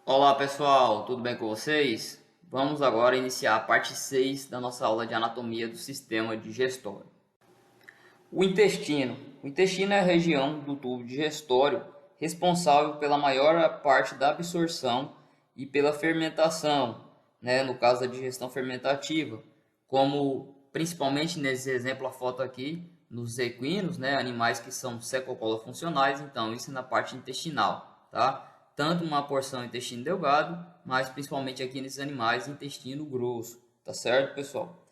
Olá pessoal, tudo bem com vocês? Vamos agora iniciar a parte 6 da nossa aula de anatomia do sistema digestório. O intestino. O intestino é a região do tubo digestório responsável pela maior parte da absorção e pela fermentação, no caso da digestão fermentativa, como principalmente nesse exemplo, a foto aqui, nos equinos, animais que são secocolofuncionais, então isso na parte intestinal, tá? Tanto uma porção intestino delgado, mas principalmente aqui nesses animais, intestino grosso, tá certo, pessoal?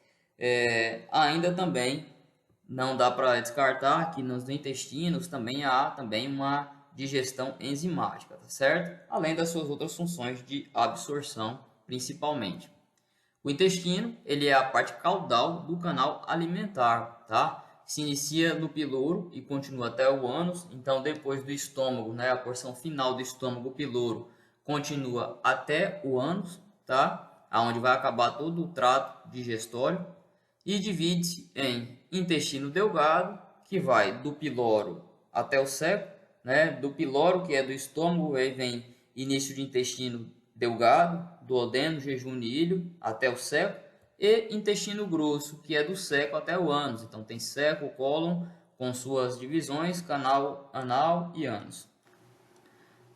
Ainda também não dá para descartar que nos intestinos também há também uma digestão enzimática, tá certo? Além das suas outras funções de absorção, principalmente. O intestino, ele é a parte caudal do canal alimentar, tá? Se inicia no piloro e continua até o ânus. Então, depois do estômago, a porção final do estômago, o piloro, continua até o ânus, tá? Aonde vai acabar todo o trato digestório e divide-se em intestino delgado, que vai do piloro até o ceco, Do piloro, que é do estômago, aí vem início de intestino delgado, duodeno, jejum e ilho, até o ceco, e intestino grosso, que é do ceco até o ânus. Então tem ceco, cólon, com suas divisões, canal anal e ânus.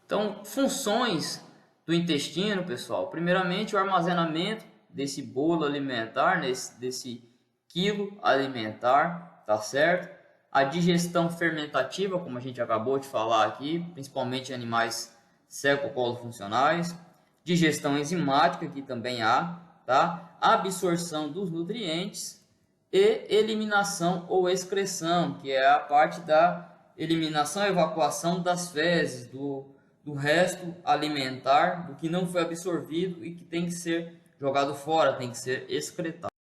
Então, funções do intestino, pessoal. Primeiramente, o armazenamento desse bolo alimentar, desse quilo alimentar, tá certo? A digestão fermentativa, como a gente acabou de falar aqui, principalmente em animais secocolofuncionais. Digestão enzimática, que também há, tá? Absorção dos nutrientes e eliminação ou excreção, que é a parte da eliminação e evacuação das fezes, do resto alimentar, do que não foi absorvido e que tem que ser jogado fora, tem que ser excretado.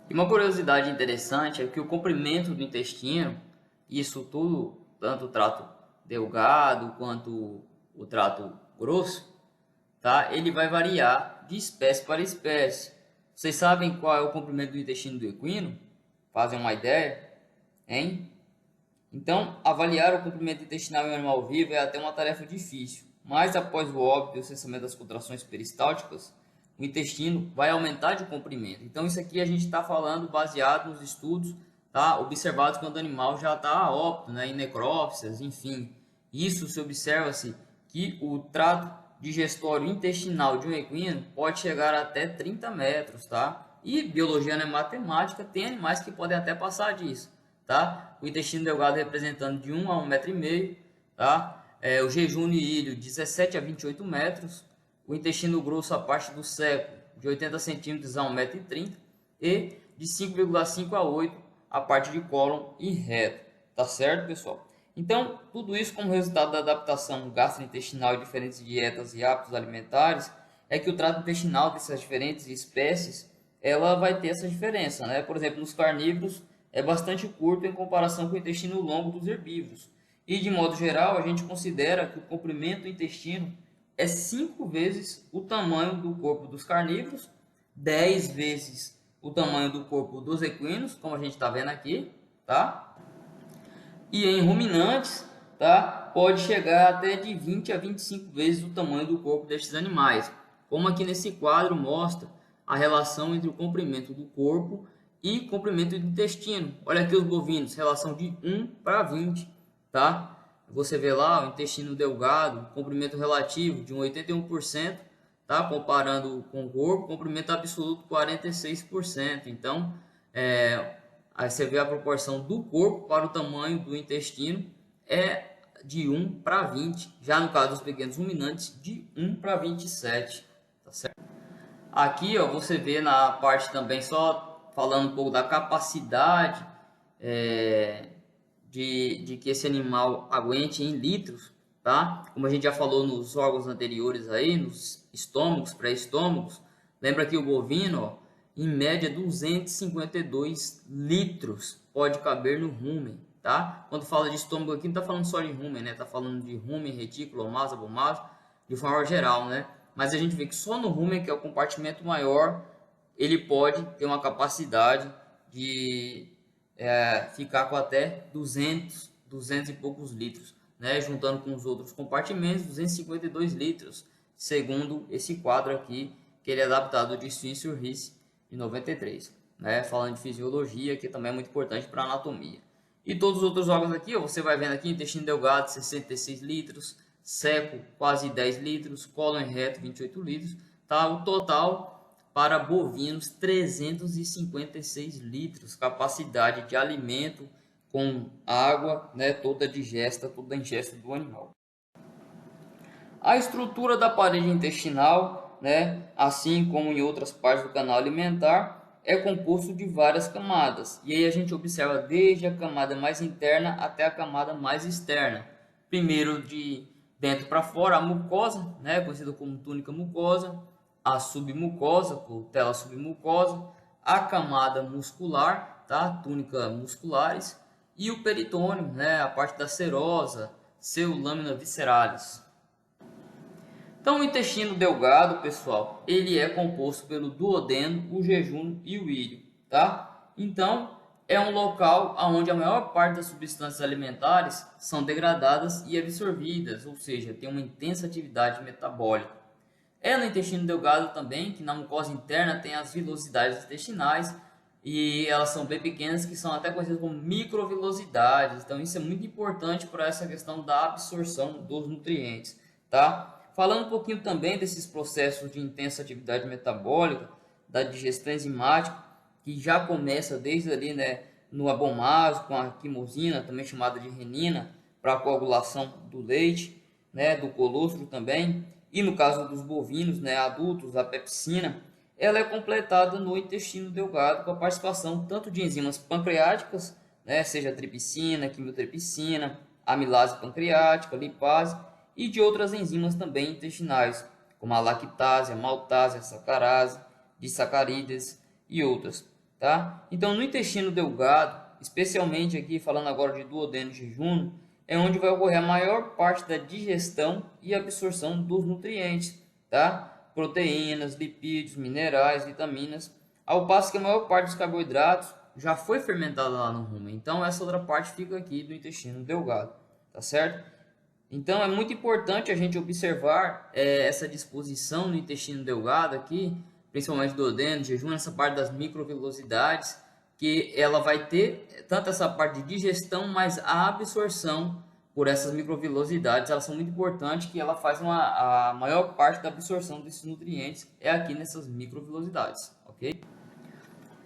E uma curiosidade interessante é que o comprimento do intestino, isso tudo, tanto o trato delgado quanto o trato grosso, tá? Ele vai variar de espécie para espécie. Vocês sabem qual é o comprimento do intestino do equino? Fazem uma ideia? Hein? Então, avaliar o comprimento intestinal em um animal vivo é até uma tarefa difícil, mas após o óbito e o cessamento das contrações peristálticas, o intestino vai aumentar de comprimento. Então, isso aqui a gente está falando baseado nos estudos, tá? Observados quando o animal já está a óbito, em necrópsias, enfim. Isso se observa-se que o trato digestório intestinal de um equino pode chegar até 30 metros, tá? E biologia não é matemática, tem animais que podem até passar disso, tá? O intestino delgado representando de 1 a 1,5 m, tá? O jejum e ilho 17 a 28 metros, o intestino grosso, a parte do ceco, de 80 centímetros a 1,30 m e de 5,5 a 8 a parte de cólon e reto, tá certo, pessoal? Então, tudo isso como resultado da adaptação gastrointestinal de diferentes dietas e hábitos alimentares, é que o trato intestinal dessas diferentes espécies, ela vai ter essa diferença, Por exemplo, nos carnívoros é bastante curto em comparação com o intestino longo dos herbívoros. E, de modo geral, a gente considera que o comprimento do intestino é 5 vezes o tamanho do corpo dos carnívoros, 10 vezes o tamanho do corpo dos equinos, como a gente está vendo aqui, tá? E em ruminantes, tá? Pode chegar até de 20 a 25 vezes o tamanho do corpo destes animais, como aqui nesse quadro mostra a relação entre o comprimento do corpo e comprimento do intestino. Olha aqui os bovinos, relação de 1 para 20, tá? Você vê lá o intestino delgado, comprimento relativo de 81%, tá? Comparando com o corpo, comprimento absoluto 46%. Então, aí você vê a proporção do corpo para o tamanho do intestino é de 1 para 20. Já no caso dos pequenos ruminantes, de 1 para 27. Tá certo? Aqui ó, você vê na parte também, só falando um pouco da capacidade de que esse animal aguente em litros, tá? Como a gente já falou nos órgãos anteriores aí, nos estômagos, pré-estômagos. Lembra que o bovino, ó, em média 252 litros pode caber no rumen, tá? Quando fala de estômago aqui, não está falando só de rumen, Tá falando de rumen, retículo, omaso, abomaso, de forma geral, Mas a gente vê que só no rumen, que é o compartimento maior, ele pode ter uma capacidade de ficar com até 200 e poucos litros. né, juntando com os outros compartimentos, 252 litros, segundo esse quadro aqui, que ele é adaptado de Swisher-Rhys de 93, né, falando de fisiologia, que também é muito importante para anatomia. E todos os outros órgãos aqui, ó, você vai vendo aqui, intestino delgado, 66 litros, seco, quase 10 litros, cólon reto, 28 litros, tá? O total para bovinos, 356 litros, capacidade de alimento com água, né, toda digesta, toda ingesta do animal. A estrutura da parede intestinal, né, assim como em outras partes do canal alimentar, é composto de várias camadas. E aí a gente observa desde a camada mais interna até a camada mais externa. Primeiro de dentro para fora, a mucosa, né, conhecida como túnica mucosa, a submucosa, cutela submucosa, a camada muscular, tá, túnica musculares, e o peritônio, né, a parte da serosa, seu lâmina visceralis. Então, o intestino delgado, pessoal, ele é composto pelo duodeno, o jejum e o íleo, tá? Então, é um local onde a maior parte das substâncias alimentares são degradadas e absorvidas, ou seja, tem uma intensa atividade metabólica. É no intestino delgado também que na mucosa interna tem as vilosidades intestinais, e elas são bem pequenas, que são até conhecidas como microvilosidades. Então, isso é muito importante para essa questão da absorção dos nutrientes, tá? Falando um pouquinho também desses processos de intensa atividade metabólica, da digestão enzimática, que já começa desde ali, né, no abomaso, com a quimosina, também chamada de renina, para a coagulação do leite, né, do colostro também, e no caso dos bovinos, né, adultos, a pepsina, ela é completada no intestino delgado com a participação tanto de enzimas pancreáticas, né, seja tripsina, quimiotripsina, amilase pancreática, lipase, e de outras enzimas também intestinais, como a lactase, a maltase, a sacarase, disacarídeos e outras, tá? Então, no intestino delgado, especialmente aqui falando agora de duodeno e jejum, é onde vai ocorrer a maior parte da digestão e absorção dos nutrientes, tá? Proteínas, lipídios, minerais, vitaminas, ao passo que a maior parte dos carboidratos já foi fermentada lá no rumen. Então, essa outra parte fica aqui do intestino delgado, tá certo? Então, é muito importante a gente observar essa disposição no intestino delgado aqui, principalmente do duodeno, jejum, essa parte das microvilosidades, que ela vai ter tanto essa parte de digestão, mas a absorção por essas microvilosidades, elas são muito importantes, que ela faz a maior parte da absorção desses nutrientes é aqui nessas microvilosidades, ok?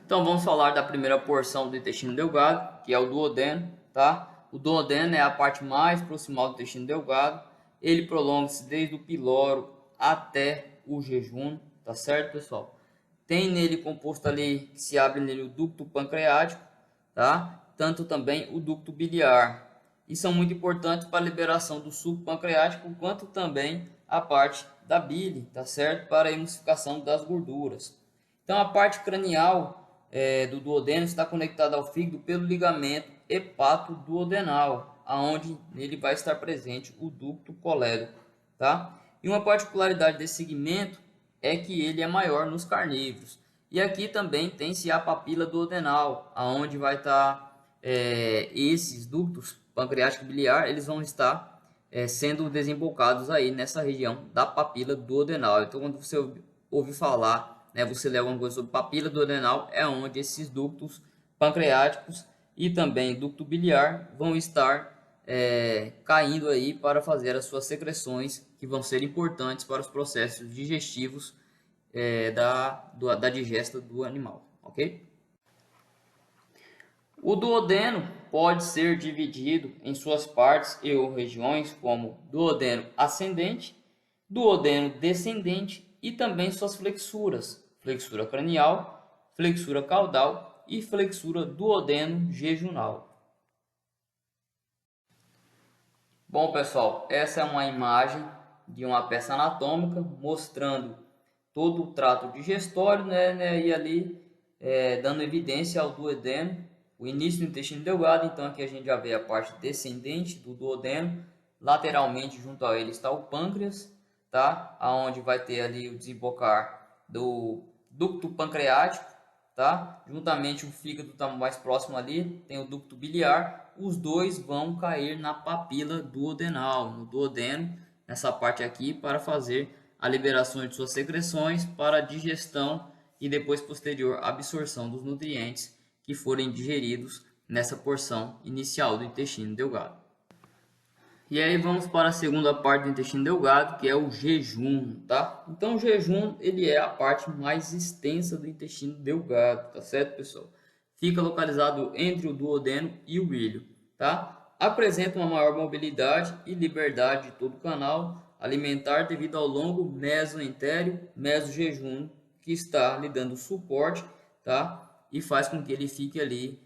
Então, vamos falar da primeira porção do intestino delgado, que é o duodeno, tá? O duodeno é a parte mais proximal do intestino delgado. Ele prolonga-se desde o piloro até o jejum, tá certo, pessoal? Tem nele composto ali, que se abre nele o ducto pancreático, tá? Tanto também o ducto biliar. E são muito importantes para a liberação do suco pancreático, quanto também a parte da bile, tá certo? Para a emulsificação das gorduras. Então, a parte cranial do duodeno está conectada ao fígado pelo ligamento hepato-duodenal, aonde nele vai estar presente o ducto colérico, tá? E uma particularidade desse segmento é que ele é maior nos carnívoros. E aqui também tem-se a papila duodenal, aonde vai estar esses ductos pancreático e biliar, eles vão estar sendo desembocados aí nessa região da papila duodenal. Então, quando você ouvir falar, né, você lê alguma coisa sobre papila duodenal, é onde esses ductos pancreáticos e também ducto biliar vão estar caindo aí para fazer as suas secreções, que vão ser importantes para os processos digestivos da digesta do animal, ok? O duodeno pode ser dividido em suas partes e ou regiões como duodeno ascendente, duodeno descendente e também suas flexuras, flexura cranial, flexura caudal e flexura duodeno jejunal. Bom, pessoal, essa é uma imagem de uma peça anatômica mostrando todo o trato digestório, né, e ali dando evidência ao duodeno, o início do intestino delgado. Então aqui a gente já vê a parte descendente do duodeno, lateralmente junto a ele está o pâncreas, tá? Aonde vai ter ali o desembocar do ducto pancreático, tá? Juntamente o fígado está mais próximo ali, tem o ducto biliar, os dois vão cair na papila duodenal, no duodeno, nessa parte aqui, para fazer a liberação de suas secreções para a digestão e depois posterior absorção dos nutrientes que forem digeridos nessa porção inicial do intestino delgado. E aí vamos para a segunda parte do intestino delgado, que é o jejum, tá? Então o jejum, ele é a parte mais extensa do intestino delgado, tá certo, pessoal? Fica localizado entre o duodeno e o ilho, tá? Apresenta uma maior mobilidade e liberdade de todo o canal alimentar devido ao longo mesoentéreo, mesojejum, que está lhe dando suporte, tá? E faz com que ele fique ali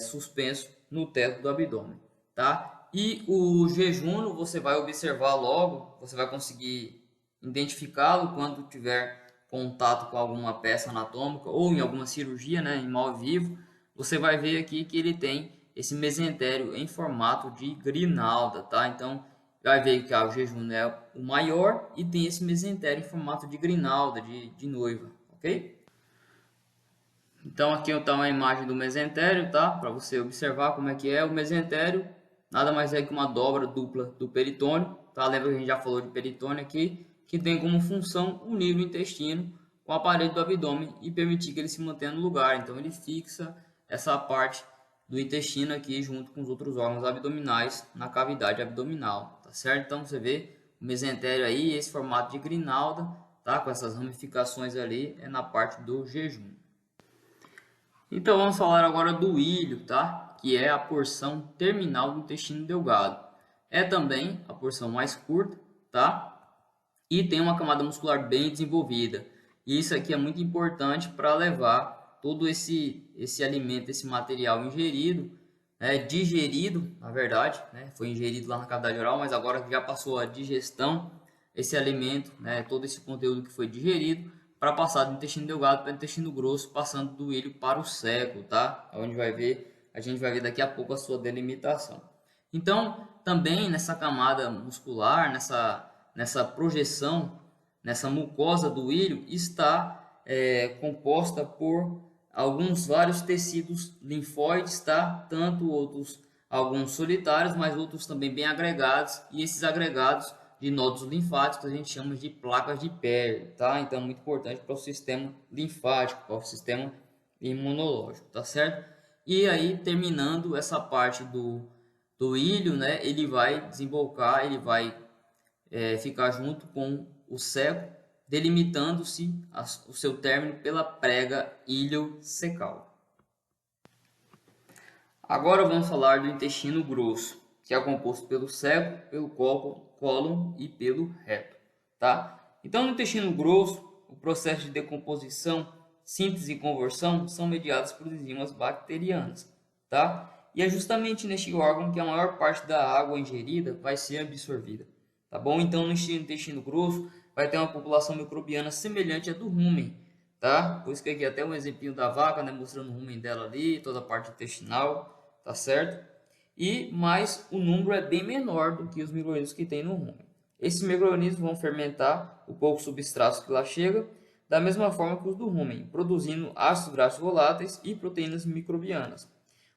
suspenso no teto do abdômen, tá? E o jejum você vai observar logo, você vai conseguir identificá-lo quando tiver contato com alguma peça anatômica ou em alguma cirurgia, né, em mal vivo. Você vai ver aqui que ele tem esse mesentério em formato de grinalda, tá? Então vai ver que o jejum é o maior e tem esse mesentério em formato de grinalda, de noiva, ok? Então aqui está uma imagem do mesentério, tá? Para você observar como é que é o mesentério. Nada mais é que uma dobra dupla do peritônio, tá? Lembra que a gente já falou de peritônio aqui, que tem como função unir o intestino com a parede do abdômen e permitir que ele se mantenha no lugar. Então ele fixa essa parte do intestino aqui junto com os outros órgãos abdominais na cavidade abdominal, tá certo? Então você vê o mesentério aí, esse formato de grinalda, tá? Com essas ramificações ali, é na parte do jejum. Então vamos falar agora do ilho, tá? Que é a porção terminal do intestino delgado. É também a porção mais curta, tá? E tem uma camada muscular bem desenvolvida. E isso aqui é muito importante para levar todo esse alimento, esse material ingerido, digerido, na verdade, né? Foi ingerido lá na cavidade oral, mas agora que já passou a digestão, esse alimento, né? Todo esse conteúdo que foi digerido, para passar do intestino delgado para o intestino grosso, passando do ilho para o seco, tá? Onde a gente vai ver daqui a pouco a sua delimitação. Então, também nessa camada muscular, nessa projeção, nessa mucosa do ilho, está composta por vários tecidos linfóides, tá? Tanto alguns solitários, mas outros também bem agregados, e esses agregados de nódulos linfáticos a gente chama de placas de Pear, tá? Então é muito importante para o sistema linfático, para o sistema imunológico, tá certo? E aí, terminando essa parte do ilho, né, ele vai desembocar, ele vai ficar junto com o seco, delimitando-se o seu término pela prega iliocecal. Agora vamos falar do intestino grosso, que é composto pelo seco, pelo cólon e pelo reto, tá? Então, no intestino grosso, o processo de decomposição, síntese e conversão são mediados por enzimas bacterianas, tá? E é justamente neste órgão que a maior parte da água ingerida vai ser absorvida, tá bom? Então, no intestino grosso vai ter uma população microbiana semelhante à do rumen, tá? Por isso que aqui até um exemplinho da vaca, né, mostrando o rumen dela ali, toda a parte intestinal, tá certo? Mas o número é bem menor do que os micro-organismos que tem no rumen. Esses micro-organismos vão fermentar o pouco substrato que lá chega, da mesma forma que os do rumen, produzindo ácidos graxos voláteis e proteínas microbianas.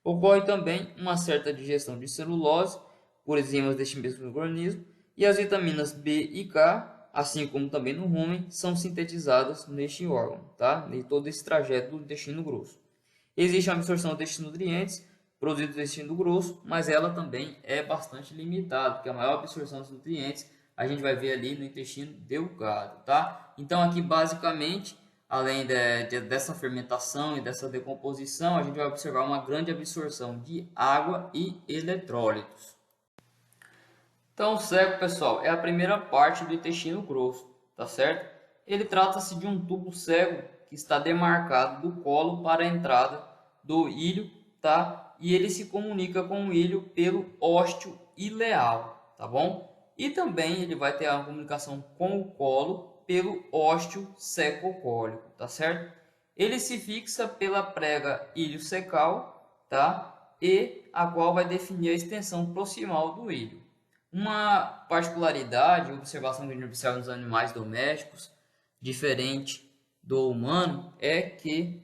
Ocorre também uma certa digestão de celulose por enzimas deste mesmo micro-organismo, e as vitaminas B e K, assim como também no rumen, são sintetizadas neste órgão, tá? Em todo esse trajeto do intestino grosso. Existe a absorção destes nutrientes produzidos no intestino grosso, mas ela também é bastante limitada, porque a maior absorção dos nutrientes a gente vai ver ali no intestino delgado, tá? Então aqui basicamente, além dessa fermentação e dessa decomposição, a gente vai observar uma grande absorção de água e eletrólitos. Então o seco, pessoal, é a primeira parte do intestino grosso, tá certo? Ele trata-se de um tubo cego que está demarcado do colo para a entrada do ilho, tá? E ele se comunica com o ilho pelo ósteo ileal, tá bom? E também ele vai ter a comunicação com o colo pelo ósteo secocólico, tá certo? Ele se fixa pela prega iliocecal, tá? E a qual vai definir a extensão proximal do ilho. Uma particularidade, observação que a gente observa nos animais domésticos, diferente do humano, é que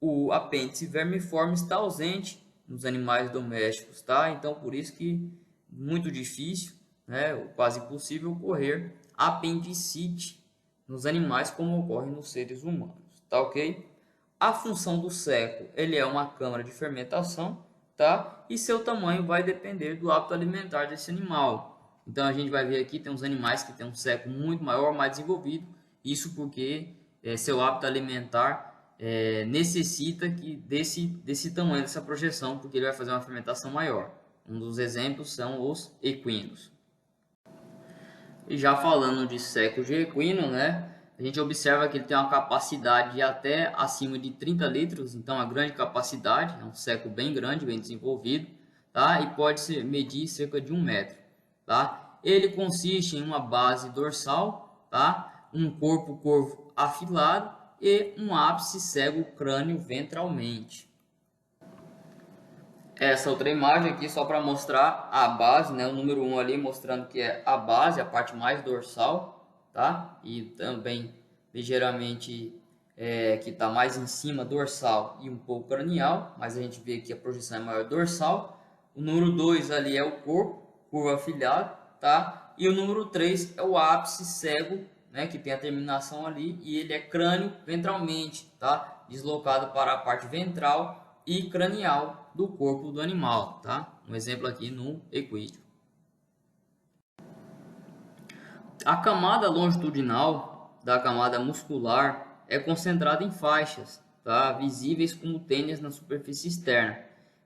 o apêndice vermiforme está ausente nos animais domésticos, tá? Então, por isso que muito difícil, né, ou quase impossível ocorrer apendicite nos animais como ocorre nos seres humanos, tá ok? A função do seco, ele é uma câmara de fermentação, tá? E seu tamanho vai depender do hábito alimentar desse animal. Então a gente vai ver aqui, tem uns animais que tem um seco muito maior, mais desenvolvido, isso porque seu hábito alimentar necessita que desse tamanho, dessa projeção, porque ele vai fazer uma fermentação maior. Um dos exemplos são os equinos. E já falando de seco de equino, né? A gente observa que ele tem uma capacidade de até acima de 30 litros, então a grande capacidade, é um seco bem grande, bem desenvolvido, tá? E pode medir cerca de 1 metro, tá? Ele consiste em uma base dorsal, tá? Um corpo curvo afilado e um ápice cego crânio ventralmente. Essa outra imagem aqui só para mostrar a base, né? O número 1 ali mostrando que é a base, a parte mais dorsal, tá? E também ligeiramente que está mais em cima dorsal e um pouco cranial, mas a gente vê que a projeção é maior dorsal. O número 2 ali é o corpo, curva afilhado, tá? E o número 3 é o ápice cego, né? Que tem a terminação ali e ele é crânio ventralmente, tá? Deslocado para a parte ventral e cranial do corpo do animal, tá? Um exemplo aqui no equídeo. A camada longitudinal da camada muscular é concentrada em faixas, tá? Visíveis como tênis na superfície externa,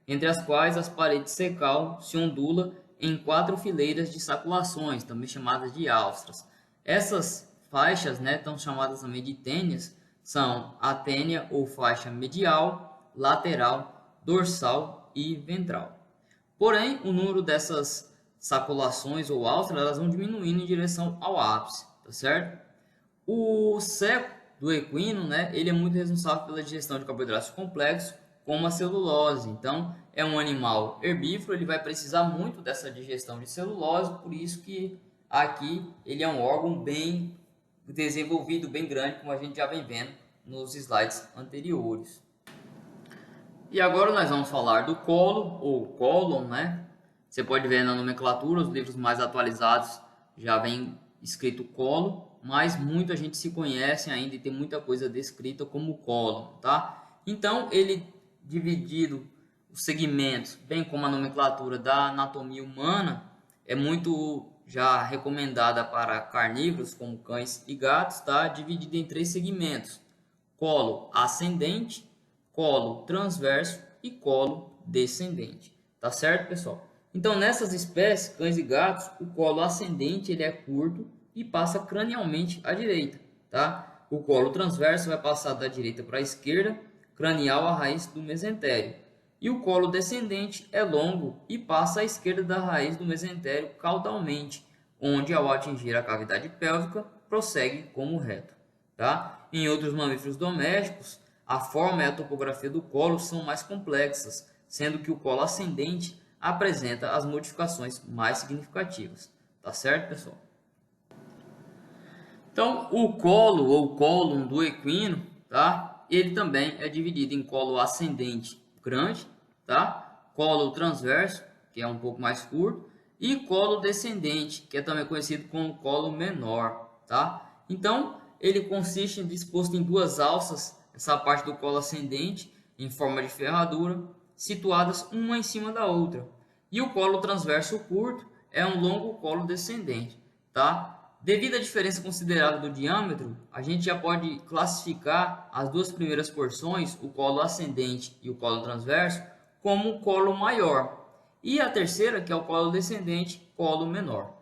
entre as quais as paredes secal se ondula em 4 fileiras de saculações, também chamadas de alstras. Essas faixas, né, estão chamadas também de tênis, são a tênia ou faixa medial, lateral, dorsal e ventral. Porém, o número dessas saculações ou alstras, elas vão diminuindo em direção ao ápice, tá certo? O seco do equino, né, ele é muito responsável pela digestão de carboidratos complexos, como a celulose. Então, é um animal herbívoro, ele vai precisar muito dessa digestão de celulose, por isso que aqui ele é um órgão bem desenvolvido, bem grande, como a gente já vem vendo nos slides anteriores. E agora nós vamos falar do colo, ou cólon, né? Você pode ver na nomenclatura, os livros mais atualizados já vem escrito colo, mas muita gente se conhece ainda e tem muita coisa descrita como cólon, tá? Então, ele dividido os segmentos, bem como a nomenclatura da anatomia humana, é muito já recomendada para carnívoros, como cães e gatos, tá? Dividido em 3 segmentos: colo ascendente, colo transverso e colo descendente. Tá certo, pessoal? Então, nessas espécies, cães e gatos, o colo ascendente ele é curto e passa cranialmente à direita, tá? O colo transverso vai passar da direita para a esquerda, cranial à raiz do mesentério. E o colo descendente é longo e passa à esquerda da raiz do mesentério caudalmente, onde ao atingir a cavidade pélvica, prossegue como reto, tá? Em outros mamíferos domésticos, a forma e a topografia do colo são mais complexas, sendo que o colo ascendente apresenta as modificações mais significativas. Tá certo, pessoal? Então, o colo ou cólon do equino, tá? Ele também é dividido em colo ascendente grande, tá? Colo transverso, que é um pouco mais curto, e colo descendente, que é também conhecido como colo menor, tá? Então, ele consiste em disposto em 2 alças, essa parte do colo ascendente, em forma de ferradura, situadas uma em cima da outra. E o colo transverso curto é um longo colo descendente, tá? Devido à diferença considerável do diâmetro, a gente já pode classificar as 2 primeiras porções, o colo ascendente e o colo transverso, como o colo maior. E a terceira, que é o colo descendente, colo menor.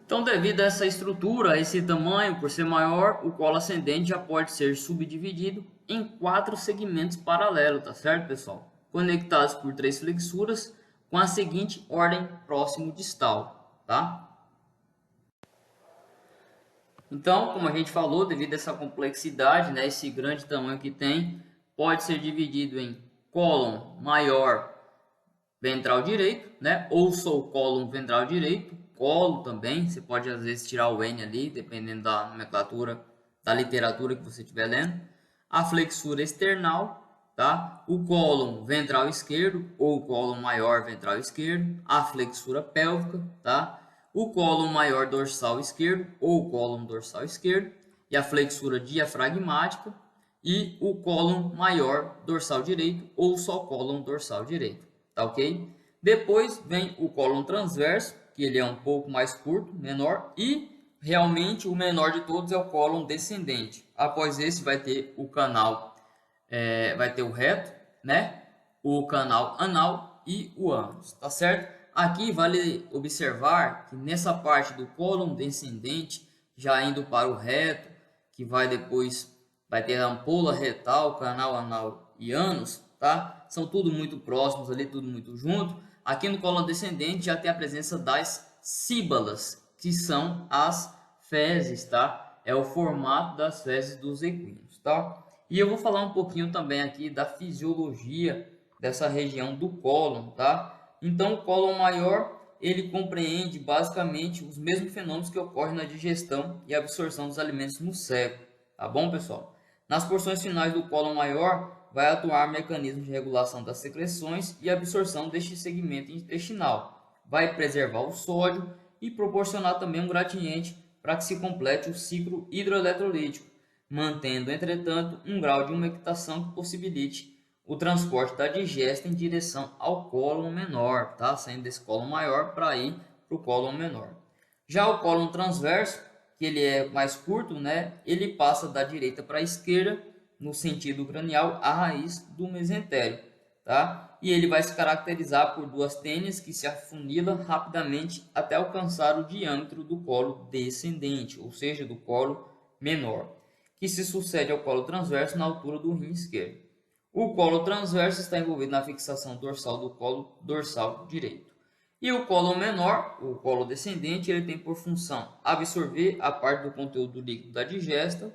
Então, devido a essa estrutura, a esse tamanho, por ser maior, o colo ascendente já pode ser subdividido em 4 segmentos paralelos, tá certo, pessoal? Conectados por 3 flexuras, com a seguinte ordem próximo distal, tá? Então, como a gente falou, devido a essa complexidade, né, esse grande tamanho que tem, pode ser dividido em cólon maior ventral direito, né, ou sou cólon ventral direito, colo também, você pode às vezes tirar o N ali, dependendo da nomenclatura da literatura que você estiver lendo. A flexura external, tá? O cólon ventral esquerdo ou cólon maior ventral esquerdo, a flexura pélvica, tá? O cólon maior dorsal esquerdo ou cólon dorsal esquerdo e a flexura diafragmática e o cólon maior dorsal direito ou só cólon dorsal direito, tá ok? Depois vem o cólon transverso, que ele é um pouco mais curto, menor, e realmente o menor de todos é o cólon descendente. Após esse vai ter o canal, vai ter o reto, né? O canal anal e o ânus, tá certo? Aqui vale observar que nessa parte do cólon descendente, já indo para o reto, que vai depois vai ter a ampola retal, canal anal e ânus, tá? São tudo muito próximos ali, tudo muito junto. Aqui no cólon descendente já tem a presença das síbalas, que são as fezes, tá? É o formato das fezes dos equinos, tá? E eu vou falar um pouquinho também aqui da fisiologia dessa região do cólon, tá? Então, o cólon maior, ele compreende basicamente os mesmos fenômenos que ocorrem na digestão e absorção dos alimentos no cérebro, tá bom, pessoal? Nas porções finais do cólon maior, vai atuar mecanismos de regulação das secreções e absorção deste segmento intestinal. Vai preservar o sódio e proporcionar também um gradiente para que se complete o ciclo hidroeletrolítico, mantendo, entretanto, um grau de umectação que possibilite o transporte da digesta em direção ao cólon menor, tá? Saindo desse cólon maior para ir para o cólon menor. Já o cólon transverso, que ele é mais curto, né? Ele passa da direita para a esquerda, no sentido cranial, a raiz do mesentério, tá? E ele vai se caracterizar por duas tênias que se afunilam rapidamente até alcançar o diâmetro do colo descendente, ou seja, do colo menor, que se sucede ao colo transverso na altura do rim esquerdo. O colo transverso está envolvido na fixação dorsal do colo dorsal direito. E o colo menor, o colo descendente, ele tem por função absorver a parte do conteúdo líquido da digesta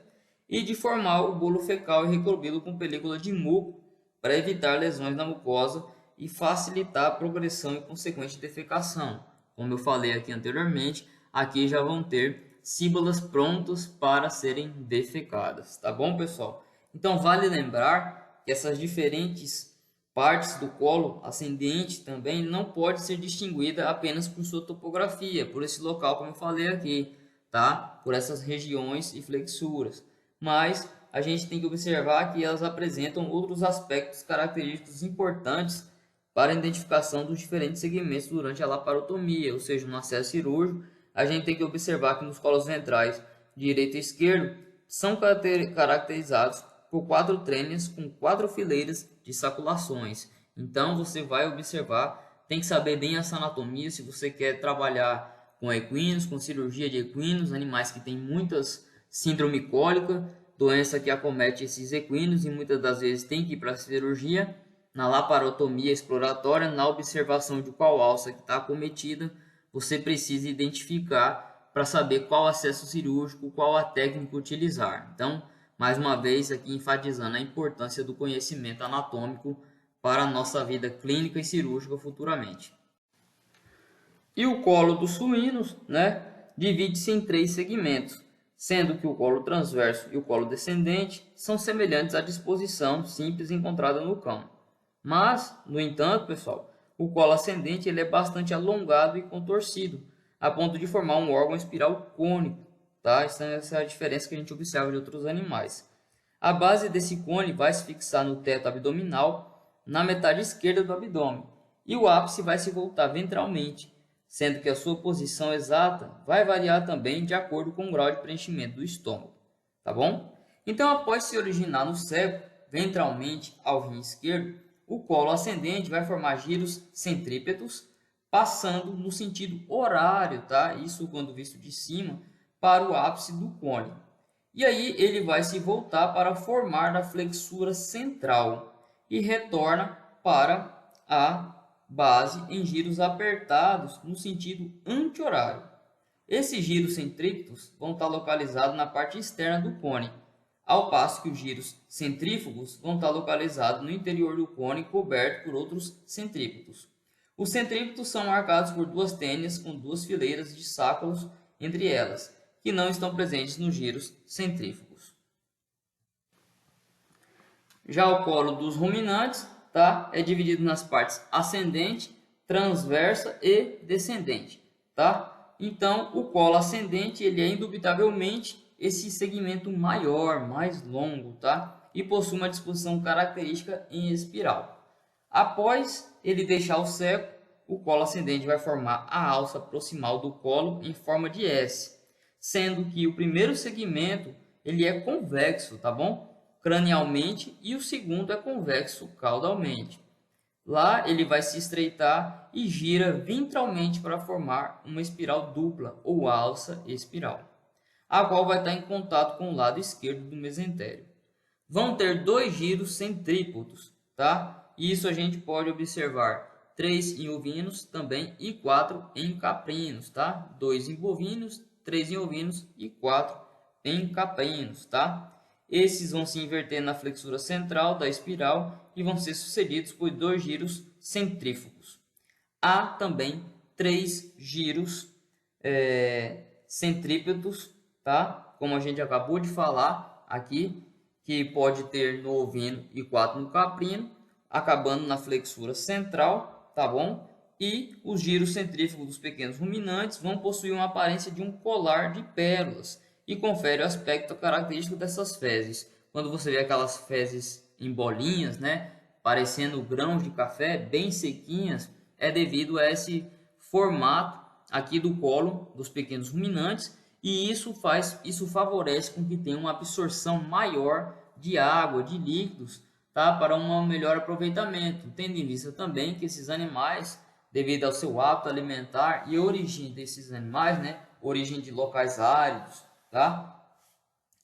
e de formar o bolo fecal e recobri-lo com película de muco para evitar lesões na mucosa e facilitar a progressão e consequente defecação. Como eu falei aqui anteriormente, aqui já vão ter síbalas prontas para serem defecadas, tá bom, pessoal? Então vale lembrar que essas diferentes partes do colo ascendente também não pode ser distinguida apenas por sua topografia, por esse local como eu falei aqui, tá? Por essas regiões e flexuras. Mas a gente tem que observar que elas apresentam outros aspectos característicos importantes para a identificação dos diferentes segmentos durante a laparotomia, ou seja, no acesso cirúrgico. A gente tem que observar que nos colos ventrais direito e esquerdo são caracterizados por 4 trênias com 4 fileiras de saculações. Então você vai observar, tem que saber bem essa anatomia se você quer trabalhar com equinos, com cirurgia de equinos, animais que têm muitas síndrome cólica, doença que acomete esses equinos e muitas das vezes tem que ir para a cirurgia. Na laparotomia exploratória, na observação de qual alça que está acometida, você precisa identificar para saber qual acesso cirúrgico, qual a técnica utilizar. Então, mais uma vez aqui enfatizando a importância do conhecimento anatômico para a nossa vida clínica e cirúrgica futuramente. E o colo dos suínos, né, divide-se em 3 segmentos, sendo que o colo transverso e o colo descendente são semelhantes à disposição simples encontrada no cão. Mas, no entanto, pessoal, o colo ascendente ele é bastante alongado e contorcido, a ponto de formar um órgão espiral cônico. Tá? Essa é a diferença que a gente observa de outros animais. A base desse cone vai se fixar no teto abdominal, na metade esquerda do abdômen, e o ápice vai se voltar ventralmente, sendo que a sua posição exata vai variar também de acordo com o grau de preenchimento do estômago. Tá bom? Então, após se originar no cérebro, ventralmente ao rim esquerdo, o colo ascendente vai formar giros centrípetos, passando no sentido horário, tá? Isso quando visto de cima, para o ápice do cone. E aí ele vai se voltar para formar a flexura central e retorna para a base em giros apertados no sentido anti-horário. Esses giros centrípetos vão estar localizados na parte externa do cone, ao passo que os giros centrífugos vão estar localizados no interior do cone coberto por outros centrípetos. Os centrípetos são marcados por 2 tênias com 2 fileiras de sáculos entre elas, que não estão presentes nos giros centrífugos. Já o colo dos ruminantes, tá? É dividido nas partes ascendente, transversa e descendente, tá? Então, o colo ascendente, ele é indubitavelmente esse segmento maior, mais longo, tá? E possui uma disposição característica em espiral. Após ele deixar o seco, o colo ascendente vai formar a alça proximal do colo em forma de S, sendo que o primeiro segmento ele é convexo, tá bom? Cranialmente, e o segundo é convexo caudalmente. Lá ele vai se estreitar e gira ventralmente para formar uma espiral dupla ou alça espiral, a qual vai estar em contato com o lado esquerdo do mesentério. Vão ter dois giros centrípetos, tá? Isso a gente pode observar 3 em ovinos também e 4 em caprinos, tá? 2 em bovinos, 3 em ovinos e 4 em caprinos, tá? Esses vão se inverter na flexura central da espiral e vão ser sucedidos por dois giros centrífugos. Há também 3 giros centrípetos, tá? Como a gente acabou de falar aqui, que pode ter no ovino e 4 no caprino, acabando na flexura central, tá bom? E os giros centrífugos dos pequenos ruminantes vão possuir uma aparência de um colar de pérolas e confere o aspecto característico dessas fezes. Quando você vê aquelas fezes em bolinhas, né, parecendo grãos de café, bem sequinhas, é devido a esse formato aqui do colo dos pequenos ruminantes, e isso favorece com que tenha uma absorção maior de água, de líquidos, tá, para um melhor aproveitamento, tendo em vista também que esses animais, devido ao seu hábito alimentar e a origem desses animais, né, origem de locais áridos, tá,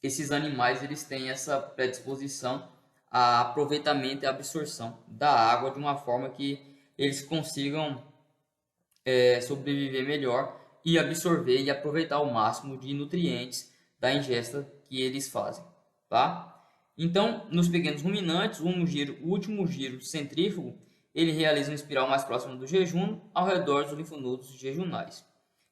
esses animais eles têm essa predisposição a aproveitamento e absorção da água de uma forma que eles consigam sobreviver melhor e absorver e aproveitar o máximo de nutrientes da ingesta que eles fazem, tá? Então, nos pequenos ruminantes, o último giro centrífugo, ele realiza uma espiral mais próxima do jejum ao redor dos linfonodos jejunais.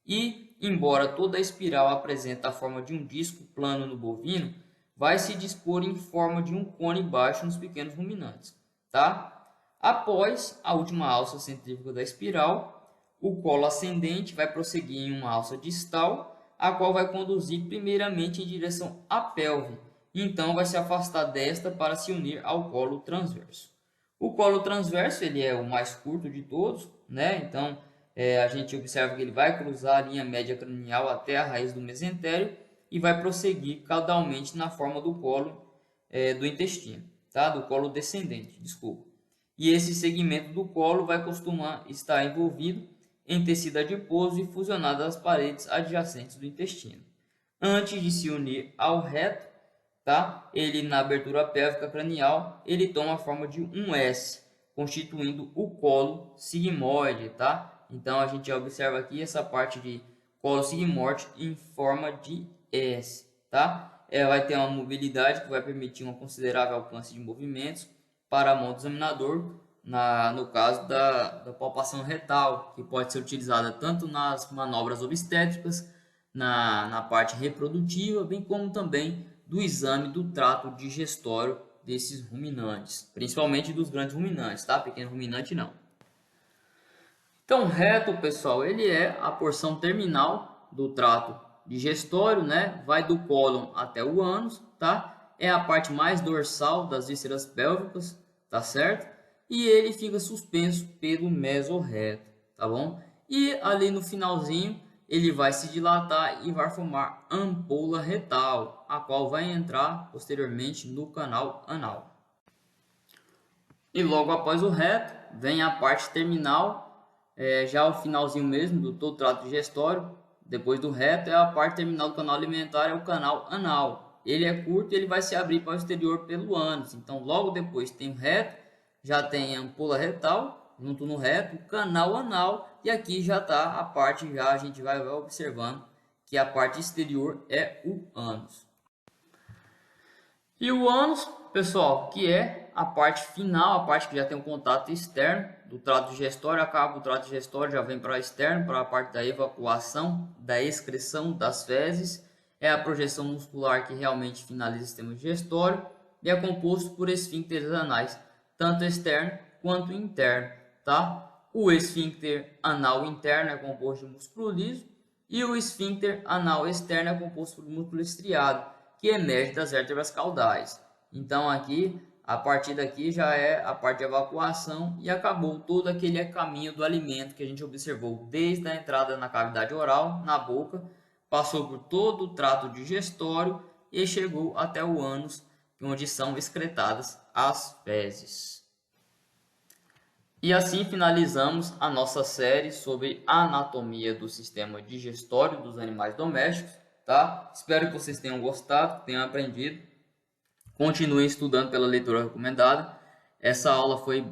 E, embora toda a espiral apresente a forma de um disco plano no bovino, vai se dispor em forma de um cone baixo nos pequenos ruminantes, tá? Após a última alça centrífuga da espiral, o colo ascendente vai prosseguir em uma alça distal, a qual vai conduzir primeiramente em direção à pelve, e então vai se afastar desta para se unir ao colo transverso. O colo transverso ele é o mais curto de todos, né? Então a gente observa que ele vai cruzar a linha média cranial até a raiz do mesentério e vai prosseguir caudalmente na forma do colo do intestino, tá? Do colo descendente, desculpa. E esse segmento do colo vai costumar estar envolvido em tecido adiposo e fusionado às paredes adjacentes do intestino. Antes de se unir ao reto, tá? Ele na abertura pélvica cranial, ele toma a forma de um S, constituindo o colo sigmoide, tá? Então a gente observa aqui essa parte de colo sigmoide em forma de S, tá? Vai ter uma mobilidade que vai permitir um considerável alcance de movimentos para a mão do examinador, no caso da palpação retal, que pode ser utilizada tanto nas manobras obstétricas, na parte reprodutiva, bem como também do exame do trato digestório desses ruminantes, principalmente dos grandes ruminantes, tá? Pequeno ruminante não. Então, reto, pessoal, ele é a porção terminal do trato digestório, né? Vai do cólon até o ânus, tá? É a parte mais dorsal das vísceras pélvicas, tá certo? E ele fica suspenso pelo mesorreto, tá bom? E ali no finalzinho ele vai se dilatar e vai formar ampola retal, a qual vai entrar posteriormente no canal anal. E logo após o reto vem a parte terminal, já o finalzinho mesmo do todo trato digestório. Depois do reto é a parte terminal do canal alimentar, é o canal anal. Ele é curto e ele vai se abrir para o exterior pelo ânus. Então logo depois tem o reto, já tem a ampola retal, junto no reto, canal anal, e aqui já está a parte, já a gente vai observando que a parte exterior é o ânus. E o ânus, pessoal, que é a parte final, a parte que já tem um contato externo do trato digestório, acaba o trato digestório, já vem para externo, para a parte da evacuação, da excreção das fezes, é a projeção muscular que realmente finaliza o sistema digestório, e é composto por esfíncteres anais, tanto externo quanto interno, tá? O esfíncter anal interno é composto de músculo liso e o esfíncter anal externo é composto por músculo estriado, que emerge das vértebras caudais. Então aqui, a partir daqui já é a parte de evacuação e acabou todo aquele caminho do alimento que a gente observou desde a entrada na cavidade oral, na boca, passou por todo o trato digestório e chegou até o ânus, onde são excretadas as fezes. E assim finalizamos a nossa série sobre a anatomia do sistema digestório dos animais domésticos, tá? Espero que vocês tenham gostado, tenham aprendido. Continuem estudando pela leitura recomendada. Essa aula foi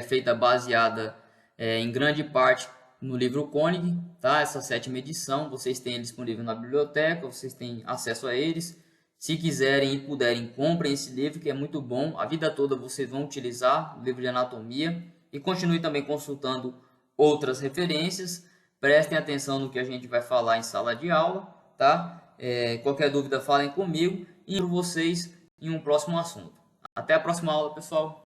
feita baseada em grande parte no livro Koenig, tá? Essa 7ª edição, vocês têm ele disponível na biblioteca, vocês têm acesso a eles. Se quiserem e puderem, comprem esse livro, que é muito bom. A vida toda vocês vão utilizar o livro de anatomia. E continue também consultando outras referências. Prestem atenção no que a gente vai falar em sala de aula, tá? Qualquer dúvida, falem comigo e eu vocês em um próximo assunto. Até a próxima aula, pessoal!